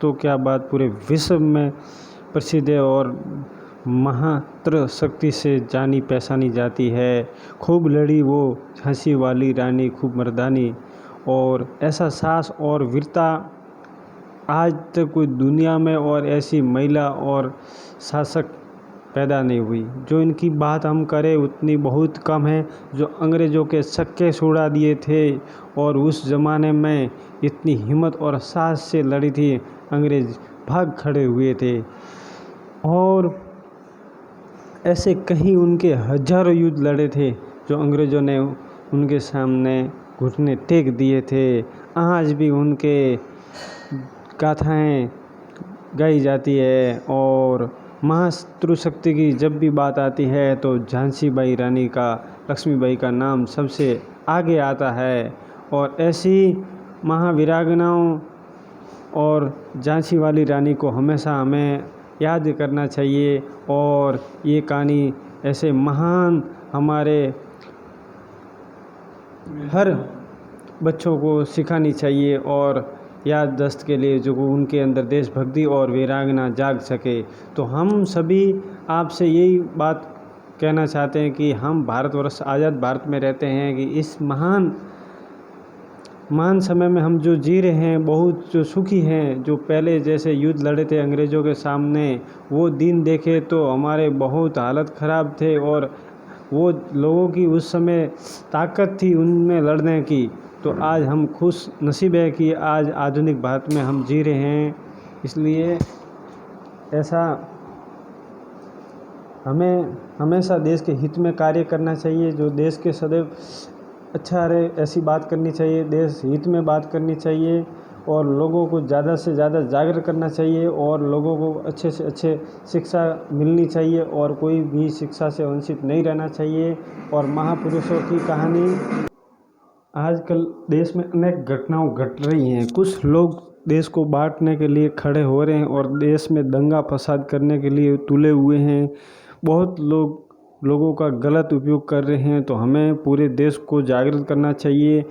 तो क्या बात, पूरे विश्व में प्रसिद्ध है और मात्र शक्ति से जानी पहचानी जाती है। खूब लड़ी वो झांसी वाली रानी, खूब मर्दानी, और ऐसा साहस और वीरता आज तक कोई दुनिया में और ऐसी महिला और शासक पैदा नहीं हुई। जो इनकी बात हम करें उतनी बहुत कम है, जो अंग्रेज़ों के छक्के छुड़ा दिए थे और उस ज़माने में इतनी हिम्मत और साहस से लड़ी थी, अंग्रेज़ भाग खड़े हुए थे। और ऐसे कहीं उनके हजारों युद्ध लड़े थे जो अंग्रेज़ों ने उनके सामने घुटने टेक दिए थे। आज भी उनके गाथाएं गाई जाती है और मातृशक्ति की जब भी बात आती है तो झांसी बाई रानी का, लक्ष्मीबाई का नाम सबसे आगे आता है। और ऐसी महावीरांगनाओं और झांसी वाली रानी को हमेशा हमें याद करना चाहिए और ये कहानी ऐसे महान हमारे हर बच्चों को सिखानी चाहिए और याददाश्त के लिए, जो उनके अंदर देशभक्ति और वीरांगना जाग सके। तो हम सभी आपसे यही बात कहना चाहते हैं कि हम भारतवर्ष, आज़ाद भारत में रहते हैं, कि इस महान समय में हम जो जी रहे हैं, बहुत जो सुखी हैं। जो पहले जैसे युद्ध लड़े थे अंग्रेज़ों के सामने, वो दिन देखे तो हमारे बहुत हालत ख़राब थे और वो लोगों की उस समय ताकत थी उनमें लड़ने की। तो आज हम खुश नसीब है कि आज आधुनिक भारत में हम जी रहे हैं। इसलिए ऐसा हमें हमेशा देश के हित में कार्य करना चाहिए। जो देश के सदैव अच्छा रहे ऐसी बात करनी चाहिए, देश हित में बात करनी चाहिए और लोगों को ज़्यादा से ज़्यादा जागरूक करना चाहिए और लोगों को अच्छे से अच्छे शिक्षा मिलनी चाहिए और कोई भी शिक्षा से वंचित नहीं रहना चाहिए। और महापुरुषों की कहानी, आजकल देश में अनेक घटनाएं घट रही हैं। कुछ लोग देश को बांटने के लिए खड़े हो रहे हैं और देश में दंगा फसाद करने के लिए तुले हुए हैं। बहुत लोगों का गलत उपयोग कर रहे हैं। तो हमें पूरे देश को जागृत करना चाहिए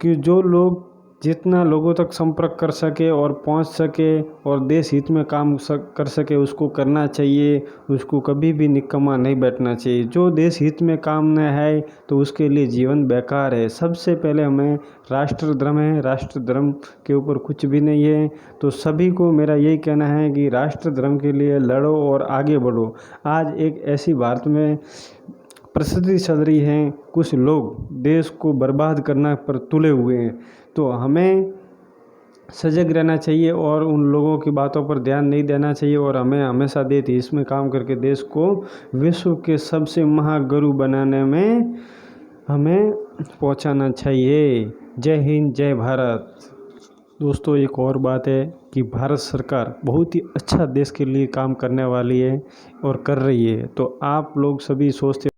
कि जो लोग जितना लोगों तक संपर्क कर सके और पहुंच सके और देश हित में काम कर सके, उसको करना चाहिए। उसको कभी भी निकम्मा नहीं बैठना चाहिए। जो देश हित में काम न है तो उसके लिए जीवन बेकार है। सबसे पहले हमें राष्ट्र धर्म है, राष्ट्र धर्म के ऊपर कुछ भी नहीं है। तो सभी को मेरा यही कहना है कि राष्ट्र धर्म के लिए लड़ो और आगे बढ़ो। आज एक ऐसी भारत में परिस्थिति चल रही है, कुछ लोग देश को बर्बाद करना पर तुले हुए हैं। तो हमें सजग रहना चाहिए और उन लोगों की बातों पर ध्यान नहीं देना चाहिए और हमें हमेशा देश हित में काम करके देश को विश्व के सबसे महागुरु बनाने में हमें पहुंचाना चाहिए। जय हिंद, जय भारत। दोस्तों, एक और बात है कि भारत सरकार बहुत ही अच्छा देश के लिए काम करने वाली है और कर रही है। तो आप लोग सभी सोचते